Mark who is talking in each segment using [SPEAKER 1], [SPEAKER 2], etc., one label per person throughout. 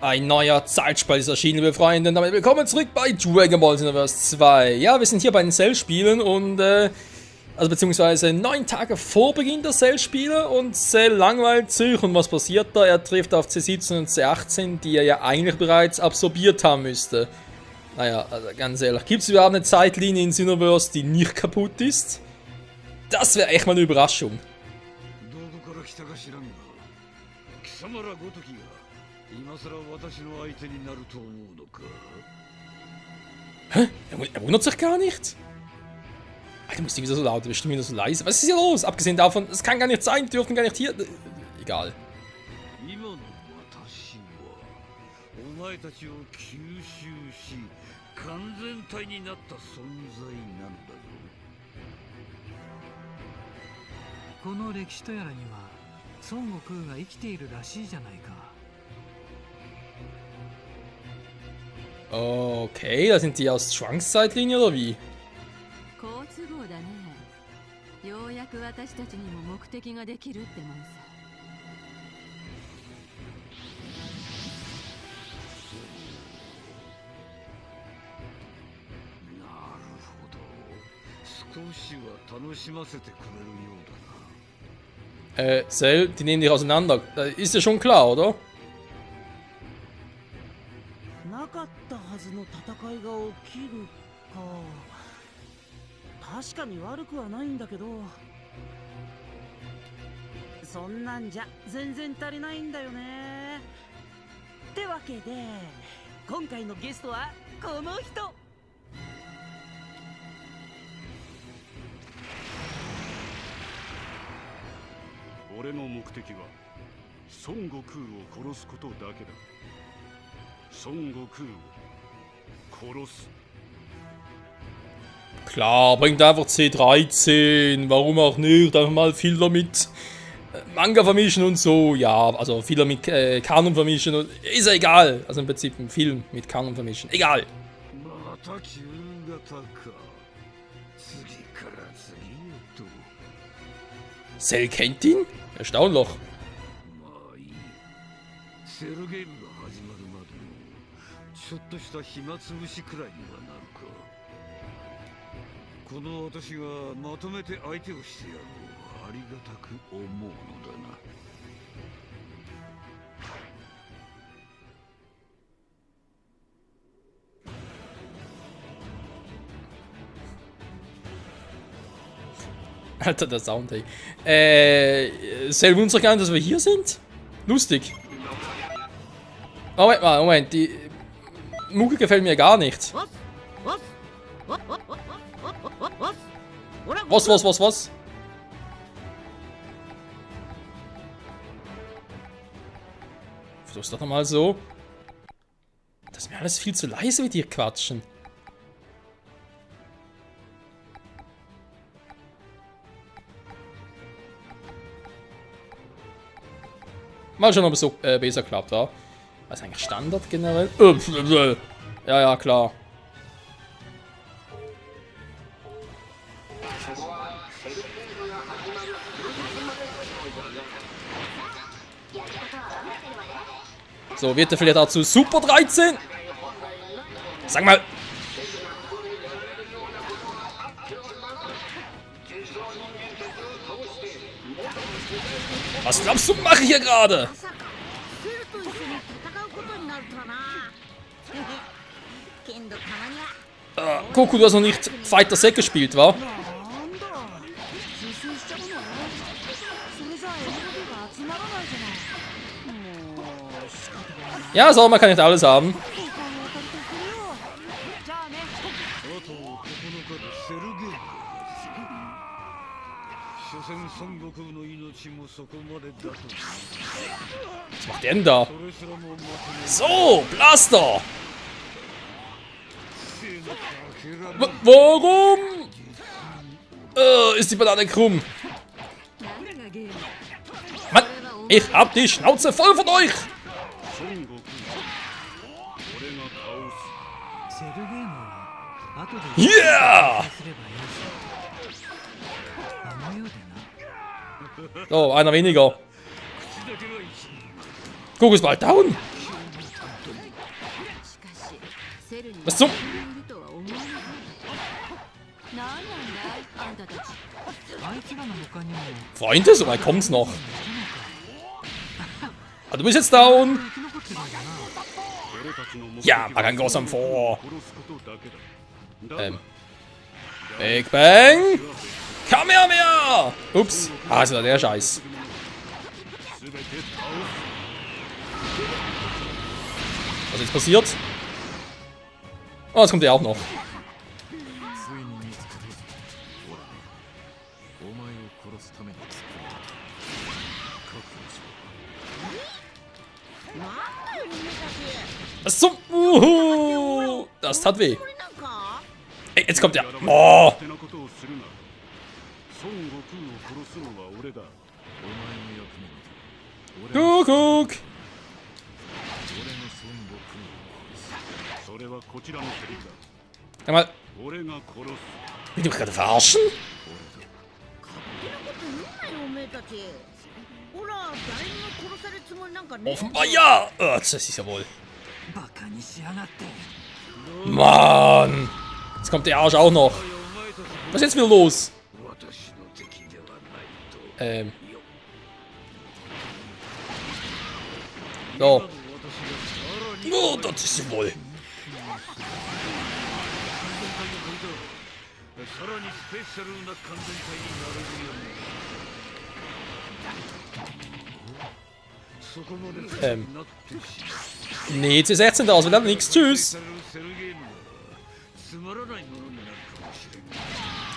[SPEAKER 1] Ein neuer Zeitspalt ist erschienen, liebe Freunde, und damit willkommen zurück bei Dragon Ball Xenoverse 2. Ja, wir sind hier bei den Cell-Spielen und, also beziehungsweise 9 Tage vor Beginn der Cell-Spiele und Cell langweilt sich und was passiert da? Er trifft auf C17 und C18, die er ja eigentlich bereits absorbiert haben müsste. Naja, also ganz ehrlich, gibt es überhaupt eine Zeitlinie in Xenoverse, die nicht kaputt ist? Das wäre echt mal eine Überraschung. Hä? Er wundert sich gar nicht? Alter, muss die wieder so laut, bestimmt wieder so leise. Was ist hier los? Abgesehen davon, es kann gar nicht sein, die dürfen gar nicht hier. Egal. Okay, da sind die aus Trunks Zeitlinie oder wie? Cell, die nehmen dich auseinander. Das ist ja schon klar, oder? Klar, bringt einfach C13, warum auch nicht, einfach mal Filler mit Manga vermischen und so, ja, also Filler mit Kanon vermischen, und, ist ja egal, also im Prinzip ein Film mit Kanon vermischen, egal. Cell kennt ihn? Erstaunlich. Alter, der Sound, ey. Cell wundert sich gar nicht, dass wir hier sind? Lustig. Oh, Moment, die Mucke gefällt mir gar nicht. Was? Versuch's doch nochmal so. Das ist mir alles viel zu leise, wie die hier quatschen. Mal schauen, ob es so besser klappt, ja. Was ist eigentlich Standard generell? Ja, klar. So, wird er vielleicht dazu Super 13? Sag mal. Was glaubst du, mache ich hier gerade? Goku, du hast noch nicht Fighter Z gespielt, wa? Ja, so, man kann nicht alles haben. Was macht der denn da? So, Blaster! Warum? Ist die Banane krumm? Mann, ich hab die Schnauze voll von euch! Yeah! Oh, einer weniger. Goku ist bald down. Was zum... Freunde, so weit kommt's noch. Ah, du bist jetzt down. Ja, Magan goes am vor. Big Bang. Kamehameha. Ups. Ah, ist wieder der Scheiß. Was ist jetzt passiert? Oh, jetzt kommt der auch noch. Was zum... das tat weh. Ey, jetzt kommt der. Oh. Kuckuck. Sag mal. Will du mich gerade verarschen? Offenbar ja. Oh, das ist ja wohl. Mann. Jetzt kommt der Arsch auch noch. Was ist jetzt wieder los? So. Oh, das ist ja wohl. Nee, C16 da aus, wir lernen nichts. Tschüss.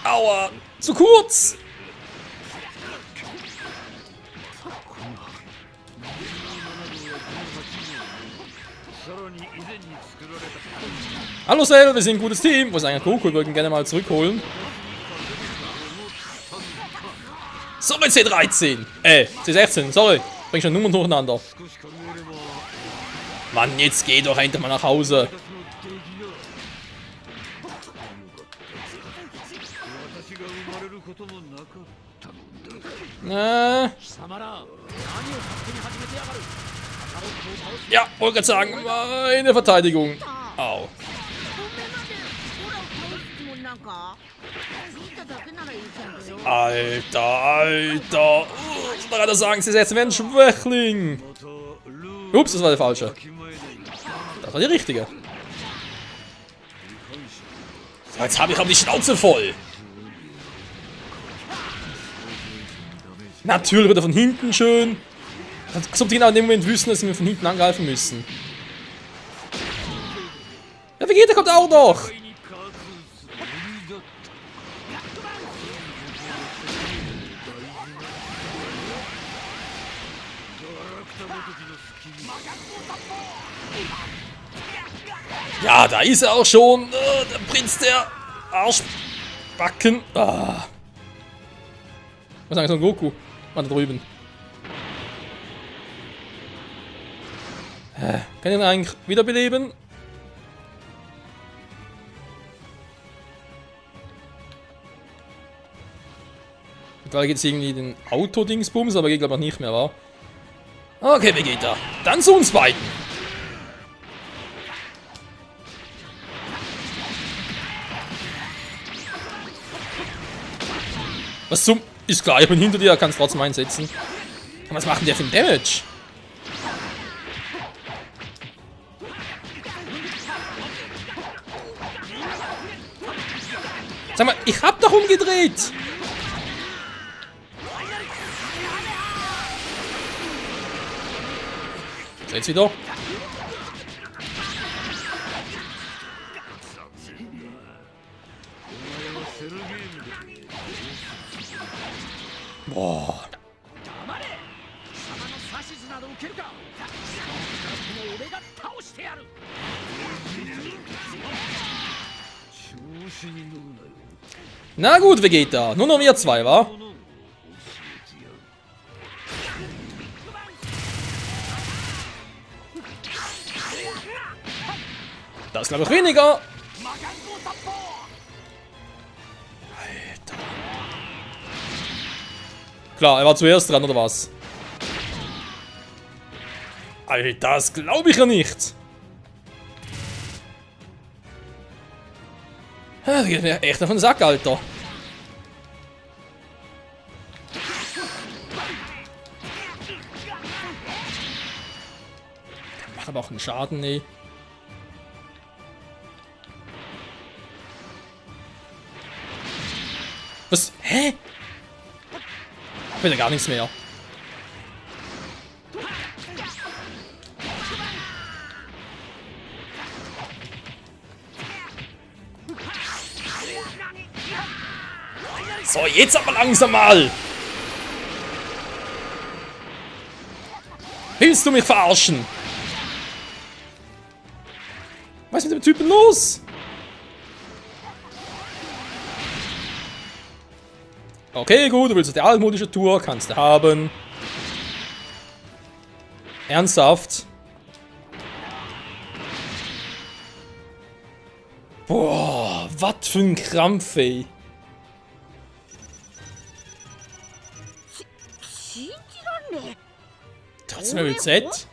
[SPEAKER 1] Aua, zu kurz. Hallo Cell, wir sind ein gutes Team. Wo ist eigentlich Goku? Wir würden gerne mal zurückholen. Sorry, C13. C16, sorry. Bring schon Nummern durcheinander. Mann, jetzt geh doch endlich mal nach Hause. Ja, wollte gerade sagen, meine Verteidigung. Au. Alter, Alter. Ich wollte gerade sagen, sie setzen ein Schwächling. Ups, das war der falsche. Das war die richtige. So, jetzt habe ich aber die Schnauze voll. Natürlich wird er von hinten schön. Als ob die genau in dem Moment wüssten, dass sie mir von hinten angreifen müssen. Ja, Vegeta kommt auch noch. Ja, da ist er auch schon. Der Prinz der Arschbacken. Ah. Was ist eigentlich so ein Goku? War da drüben. Kann ich ihn eigentlich wiederbeleben? Gerade geht es irgendwie den Auto-Dingsbums, aber geht glaube ich noch nicht mehr, wa? Okay, Vegeta. Dann zu uns beiden. Was zum... Ist klar, ich bin hinter dir, kannst trotzdem einsetzen. Und was macht denn der für ein Damage? Sag mal, ich hab doch umgedreht! So, jetzt wieder. Boah. Na gut, Vegeta. Nur noch wir zwei, wa? Das ist glaube ich weniger. Alter. Klar, er war zuerst dran, oder was? Alter, das glaube ich ja nicht. Das geht mir echt auf den Sack, Alter. Der macht aber auch einen Schaden, ey. Was? Hä? Ich will ja gar nichts mehr. So, jetzt aber langsam mal! Willst du mich verarschen? Was ist mit dem Typen los? Okay, gut, du willst die altmodische Tour, kannst du haben. Ernsthaft? Boah, was für ein Krampf, ey. Trotzdem Level Z.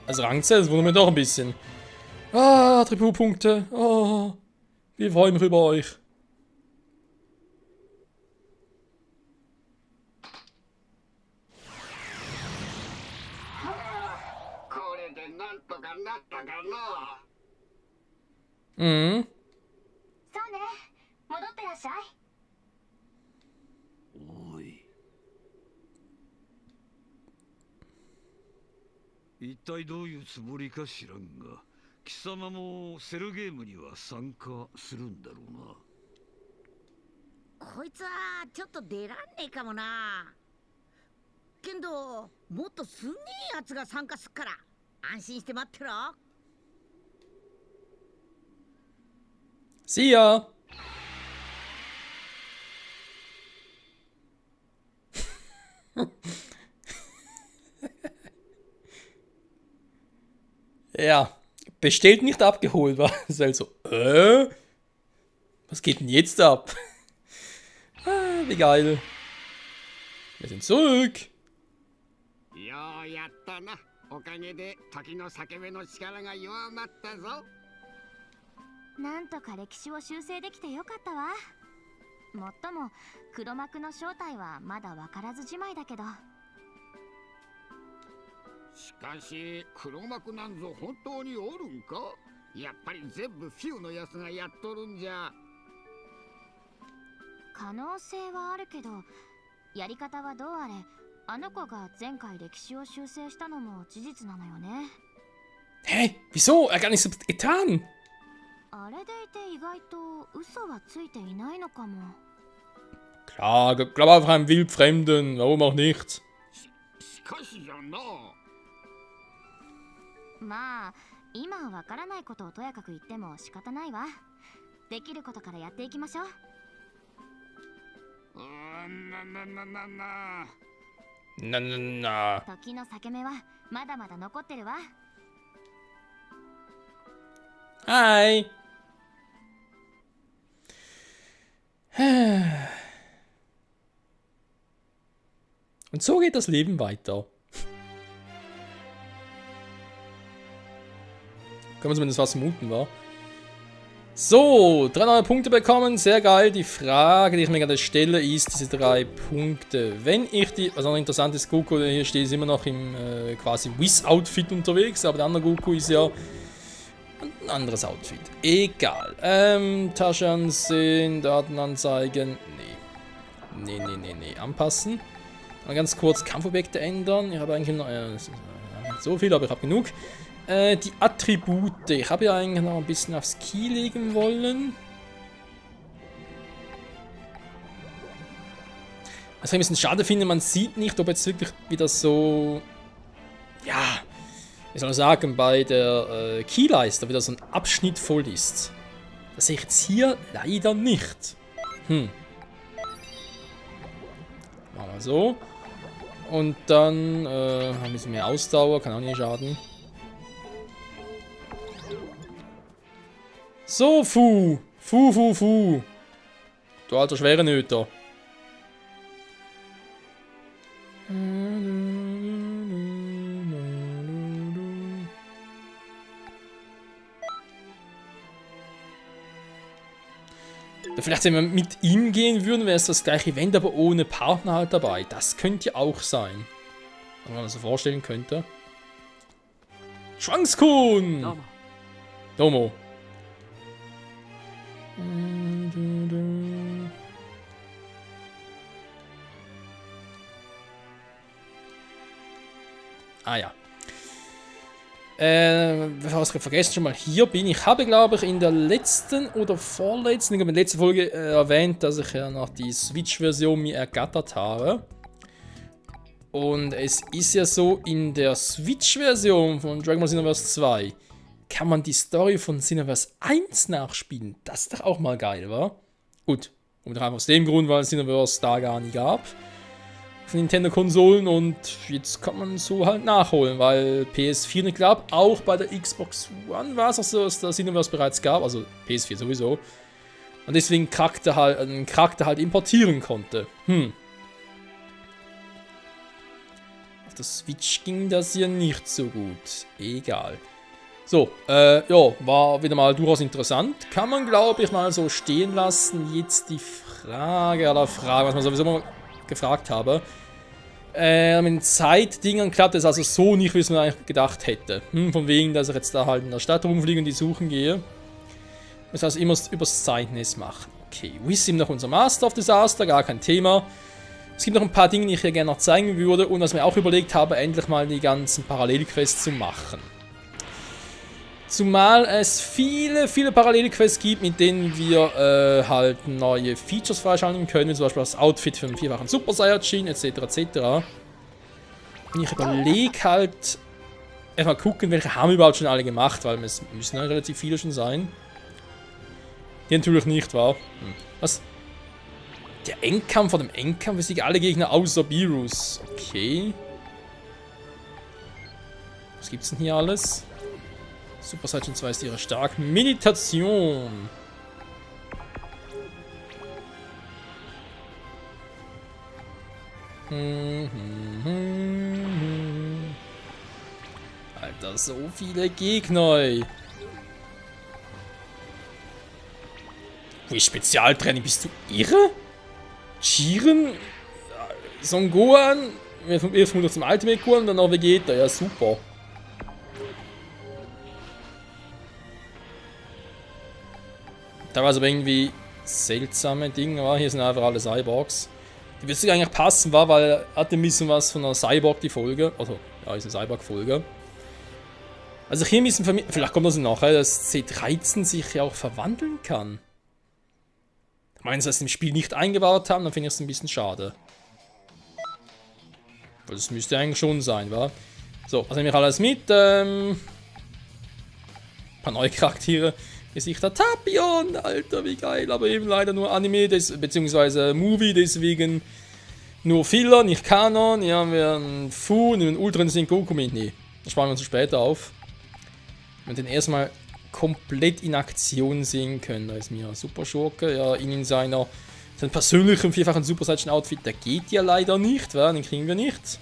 [SPEAKER 1] Also Rang Z, das wundert mich doch ein bisschen. Ah, Attributpunkte. Oh, wir freuen mich über euch. Mhm.
[SPEAKER 2] そうね。戻ってらっしゃい。
[SPEAKER 3] おい。一体どういうつもりか知らんが、貴様もセルゲームには参加するんだろうな。
[SPEAKER 4] こいつはちょっと出らんねえかもな。けどもっとすんげえやつが参加すっから安心して待ってろ。
[SPEAKER 1] See ya! Ja, bestellt nicht abgeholt war. Das ist also, was geht denn jetzt ab? Ah, wie geil. Wir sind zurück.
[SPEAKER 5] ようやったな。おかげで時の裂け目の力が弱まったぞ。
[SPEAKER 2] なんとか歴史を修正できてよかったわ。もっとも黒幕の正体はまだわからずじまいだけど。
[SPEAKER 5] しかし黒幕なんぞ本当におるんか。やっぱり全部フィウのやつがやっとるんじゃ。
[SPEAKER 2] 可能性はあるけど、やり方はどうあれ、あの子が前回歴史を修正したのも事実なのよね。
[SPEAKER 1] Hä? Wieso? Er hat gar nichts getan.
[SPEAKER 2] あれでいて意外と嘘はついていないのかも。
[SPEAKER 1] Klar, glaub einfach einem Wildfremden, warum auch nicht?
[SPEAKER 5] しかしじゃな。
[SPEAKER 2] まあ、今はわからないことをとやかく言っても仕方ないわ。できることからやっていきましょう。
[SPEAKER 1] Na.
[SPEAKER 2] 時の裂け目はまだまだ残ってるわ。
[SPEAKER 1] Hi. Und so geht das Leben weiter. Können wir zumindest was vermuten, war. So, 3 neue Punkte bekommen, sehr geil. Die Frage, die ich mir gerade stelle, ist diese 3 Punkte. Wenn ich die, was auch interessant ist, Goku, hier steht, ist immer noch im quasi Whis-Outfit unterwegs, aber der andere Goku ist ja ein anderes Outfit. Egal. Taschenansehen, Datenanzeigen, nee. Anpassen. Mal ganz kurz Kampfobjekte ändern. Ich habe eigentlich noch, nicht so viel, aber ich habe genug. Die Attribute. Ich habe ja eigentlich noch ein bisschen aufs Key legen wollen. Was ich ein bisschen schade finde, man sieht nicht, ob jetzt wirklich wieder so... Ja, wie soll ich sagen, bei der Keyleiste wieder so ein Abschnitt voll ist. Das sehe ich jetzt hier leider nicht. Machen wir so. Und dann ein bisschen mehr Ausdauer, kann auch nicht schaden. So, Fu. Du alter Schwerenöter. Vielleicht, wenn wir mit ihm gehen würden, wäre es das gleiche Event, aber ohne Partner halt dabei. Das könnte auch sein. Wenn man das so vorstellen könnte. Trunks-kun! Domo. Ah ja. Bevor ich es vergessen, schon mal hier bin. Ich habe, glaube ich, in der letzten oder vorletzten, in der letzten Folge erwähnt, dass ich ja noch die Switch-Version mir ergattert habe. Und es ist ja so, in der Switch-Version von Dragon Ball Xenoverse 2 kann man die Story von Xenoverse 1 nachspielen. Das ist doch auch mal geil, wa? Gut, und einfach aus dem Grund, weil es Xenoverse da gar nicht gab. Von Nintendo-Konsolen und jetzt kann man so halt nachholen, weil PS4 nicht gab. Auch bei der Xbox One war es auch so, dass der Xenoverse bereits gab, also PS4 sowieso. Und deswegen einen Charakter halt importieren konnte. Auf der Switch ging das ja nicht so gut. Egal. So, ja, war wieder mal durchaus interessant. Kann man, glaube ich, mal so stehen lassen. Jetzt die Frage, was man sowieso mal gefragt habe. Mit den Zeitdingern klappt es also so nicht, wie es man eigentlich gedacht hätte. Von wegen, dass ich jetzt da halt in der Stadt rumfliege und die suchen gehe. Das heißt, immer übers Zeitnetz machen. Okay, Wissim noch unser Master of Disaster, gar kein Thema. Es gibt noch ein paar Dinge, die ich hier gerne noch zeigen würde und was ich mir auch überlegt habe, endlich mal die ganzen Parallelquests zu machen. Zumal es viele Parallelquests gibt, mit denen wir halt neue Features freischalten können, wie zum Beispiel das Outfit für den 4-fachen Super Saiyajin, etc. Und ich überlege halt, erstmal gucken, welche haben wir überhaupt schon alle gemacht, weil es müssen ja relativ viele schon sein. Die natürlich nicht, wahr? Was? Der Endkampf vor dem Endkampf besiegt alle Gegner außer Beerus. Okay. Was gibt's denn hier alles? Super Saiyan 2 ist ihre stark. Meditation. Alter, so viele Gegner. Wie Spezialtraining, bist du irre? Jiren? Son Gohan? Wir vermuten zum Ultimate Gohan und dann noch Vegeta. Ja, super. Da war es aber irgendwie seltsame Dinge, war. Hier sind einfach alle Cyborgs. Die würde eigentlich passen, war, weil hat ein bisschen was von einer Cyborg die Folge. Also, ja, ist eine Cyborg-Folge. Also hier müssen vielleicht kommt das nachher, dass C13 sich ja auch verwandeln kann. Ich meine, dass sie im Spiel nicht eingebaut haben, dann finde ich es ein bisschen schade. Weil das müsste eigentlich schon sein, wa? So, was nehme ich alles mit? Ein paar neue Charaktere. Gesichter Tapion, Alter, wie geil, aber eben leider nur Anime, beziehungsweise Movie, deswegen nur Filler, nicht Kanon. Hier haben wir einen Fu und einen Ultra Instinct Goku mit. Nee, das sparen wir uns später auf. Wenn wir den erstmal komplett in Aktion sehen können. Da ist mir Super Schurke, ja, in seinem persönlichen 4-fachen Super Saiyan Outfit, der geht ja leider nicht, wa? Den kriegen wir nicht.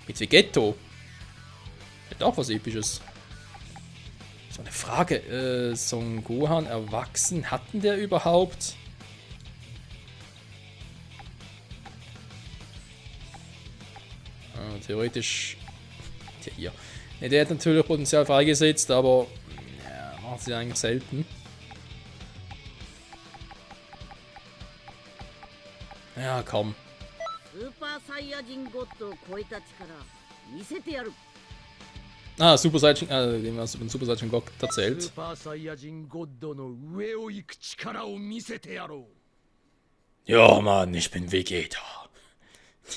[SPEAKER 1] Mit Vegetto. Hat auch was Episches. So eine Frage, Son Gohan erwachsen, hatten der überhaupt? Theoretisch, der hier. Ne, der hat natürlich Potenzial freigesetzt, aber ja, macht sie eigentlich selten. Ja, komm. Ah, Super Saiyan, dem hast du den Super Saiyan God erzählt. Ja, Mann, ich bin Vegeta.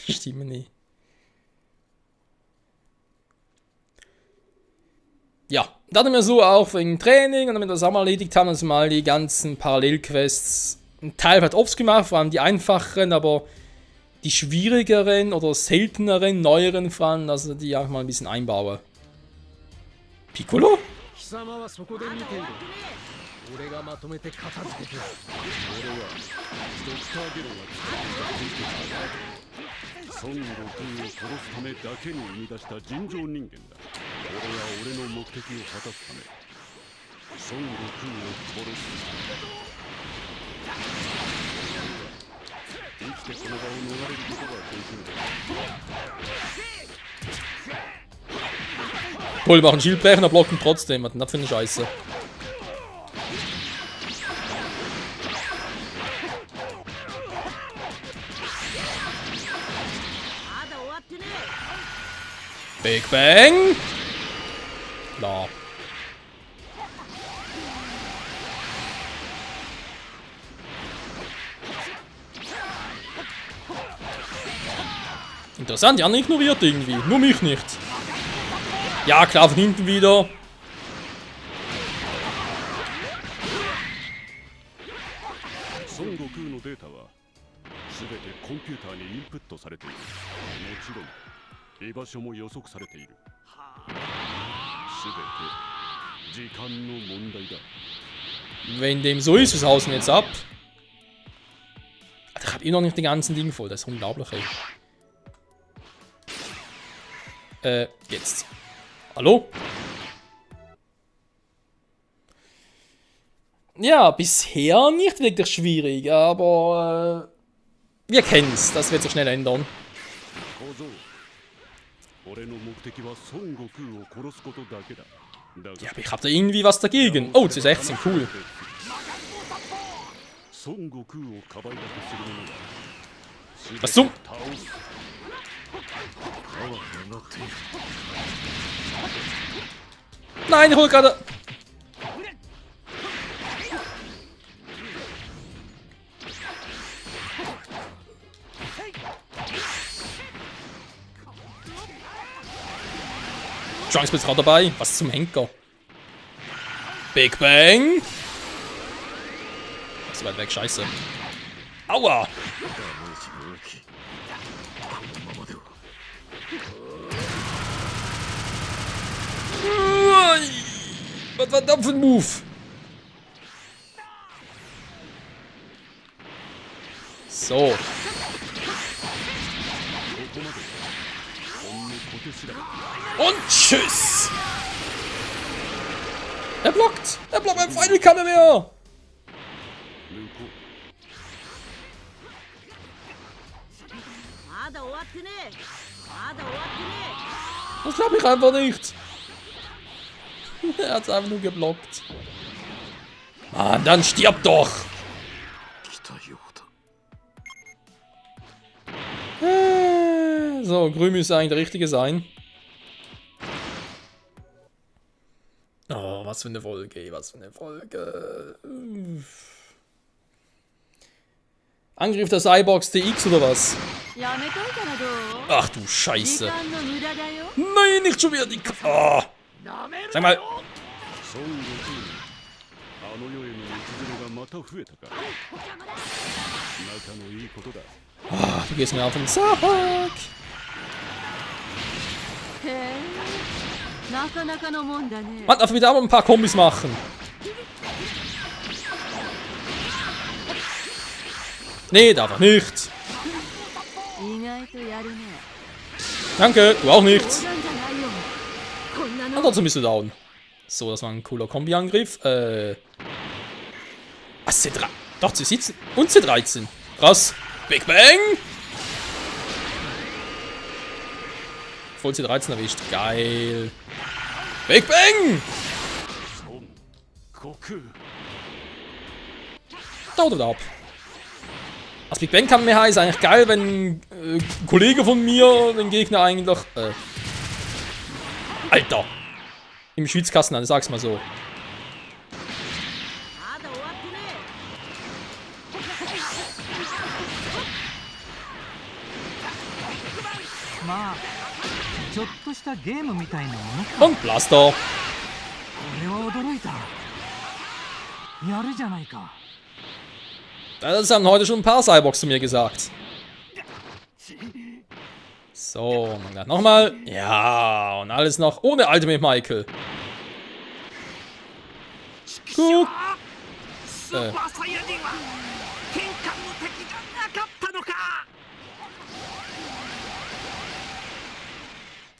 [SPEAKER 1] Die Stimme nicht. Ja, da hatten wir so auch wegen Training und damit wir das auch mal erledigt haben, also mal die ganzen Parallelquests ein Teil hat oft gemacht, vor allem die einfacheren, aber die schwierigeren oder selteneren, neueren vor allem, dass die einfach mal ein bisschen einbauen. Piccolo?
[SPEAKER 6] 孫悟空を殺すためだけに生み出した尋常人間だ。俺は俺の目的を果たすため孫悟空を殺す。してこの場を逃れることができる。
[SPEAKER 1] Toll, machen Schildbrechen, aber blocken trotzdem. Was denn das für eine Scheiße? Big Bang! Klar. Interessant, die anderen ignoriert irgendwie. Nur mich nicht. Ja, klar, von hinten wieder.
[SPEAKER 6] Son Goku のデータはすべてコンピューターにインプットされている。もちろん居場所も予測されている。すべて時間の問題だ。
[SPEAKER 1] Wenn dem so ist, was hauen wir jetzt ab? Alter, ich hab immer noch nicht den ganzen Ding voll, das ist unglaublich, ey. Jetzt. Hallo? Ja, bisher nicht wirklich schwierig, aber wir kennen's, das wird sich schnell ändern. Ja, aber ich hab da irgendwie was dagegen. Oh, C16, cool. Was zum? Nein, ich hol gerade. Chance ist gerade dabei. Was zum Henker? Big Bang. Das ist weit weg, scheiße. Aua. Was war das für ein Move? So. Und tschüss. Er blockt. Er blockt beim Final kann er mehr. Das glaube ich einfach nicht. Er hat es einfach nur geblockt. Mann, dann stirb doch! So, grün müsste eigentlich der richtige sein. Oh, was für eine Folge, was für eine Folge. Angriff der Cyborgs DX oder was? Ach du Scheiße. Nein, nicht schon wieder die... Oh. Sag mal. Oh, du gehst mir auf den Sack. Man darf wieder ein paar Kombis machen. Nee, darf er nicht. Danke, du auch nicht. Und trotzdem bist du down. So, das war ein cooler Kombi-Angriff. C3. Doch, C17 und C13. Krass. Big Bang! Voll C13 erwischt. Geil. Big Bang! Da oder da ab. Das Big Bang kann mir ist eigentlich geil, wenn ein Kollege von mir den Gegner eigentlich... Alter! Im Schwitzkasten an, sag's mal so. Und Blaster. Das haben heute schon ein paar Cyborgs zu mir gesagt. So, nochmal. Ja, und alles noch ohne Ultimate Michael. Guck.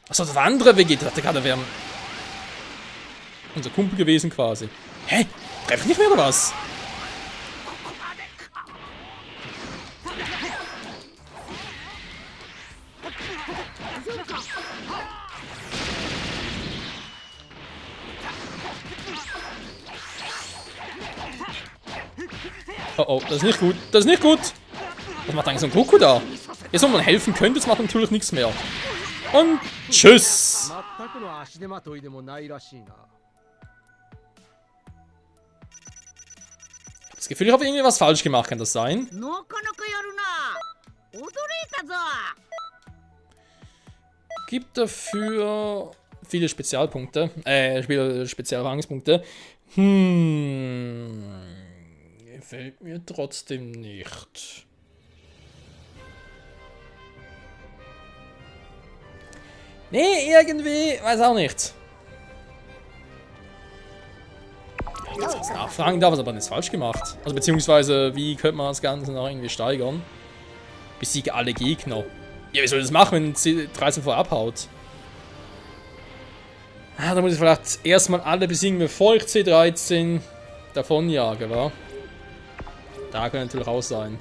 [SPEAKER 1] Achso, das war andere Vegeta. Ich dachte gerade, wäre unser Kumpel gewesen quasi. Hä? Treff ich nicht mehr oder was? Oh oh, das ist nicht gut. Das ist nicht gut. Was macht eigentlich so ein Goku da? Jetzt, wo man helfen könnte, das macht natürlich nichts mehr. Und tschüss.
[SPEAKER 7] 全くの足手まといでもないらしいな。
[SPEAKER 1] Das Gefühl, ich habe irgendwie was falsch gemacht, kann das sein?
[SPEAKER 4] なかなかやるな。驚いたぞ。
[SPEAKER 1] Gibt dafür viele Spezialpunkte. Spezialrangspunkte. Gefällt mir trotzdem nicht. Nee, irgendwie, weiß auch nicht. Ich hätte jetzt nachfragen darf, was aber nicht falsch gemacht. Also beziehungsweise, wie könnte man das Ganze noch irgendwie steigern? Besiege alle Gegner. Ja, wie soll ich das machen, wenn C13 vorher abhaut? Ah, da muss ich vielleicht erstmal alle besiegen, bevor ich C13 davonjage, wa? Da kann natürlich raus sein.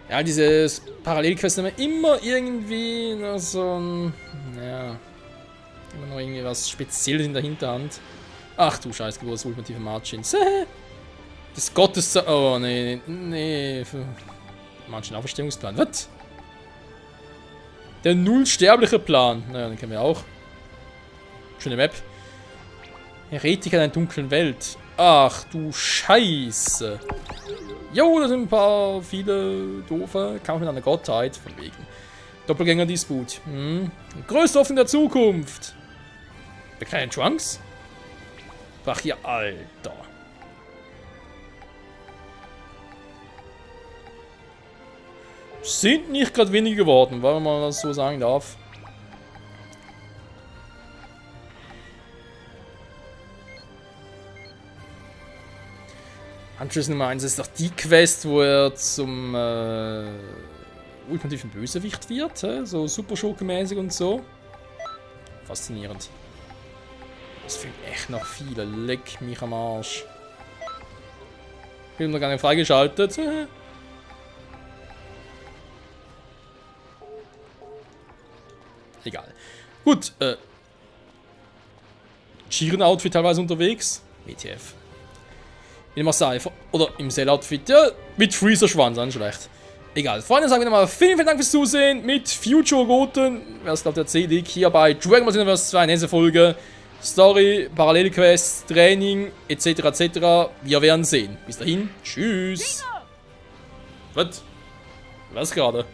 [SPEAKER 1] Ja, dieses Parallelquest haben immer irgendwie noch so ein... Ja... Immer noch irgendwie was Spezielles in der Hinterhand. Ach du Scheiß, Geburt ultimative Margins. Des Gottes... Oh, nee, nee. Margin Auferstehungsplan. Was? Der nullsterbliche Plan. Naja, den kennen wir auch. Schöne Map. Heretiker in einer dunklen Welt. Ach du Scheiße. Jo, da sind ein paar viele doofe Kampf mit einer Gottheit. Von wegen. Doppelgänger-Disput. Größte Hoffnung der Zukunft. Der kleine Trunks? Ach ja, Alter. Sind nicht gerade weniger geworden, weil man das so sagen darf. Anschluss Nummer 1 ist doch die Quest, wo er zum ultimativen Bösewicht wird, so Super Schurke-mäßig und so. Faszinierend. Das fehlen echt noch viele. Leck mich am Arsch. Ich bin noch gar nicht freigeschaltet. Egal. Gut, Jiren-Outfit teilweise unterwegs. WTF. Wie dem auch sei. Oder im Cell-Outfit. Ja, mit Freezer-Schwanz, an schlecht. Egal. Freunde, sagen wir nochmal vielen Dank fürs Zusehen mit Future Roten. Wer ist auf der CD hier bei Dragon Ball Xenoverse 2 nächste Folge. Story, Parallelquest, Training, etc. etc. Wir werden sehen. Bis dahin. Tschüss. Was? Was gerade?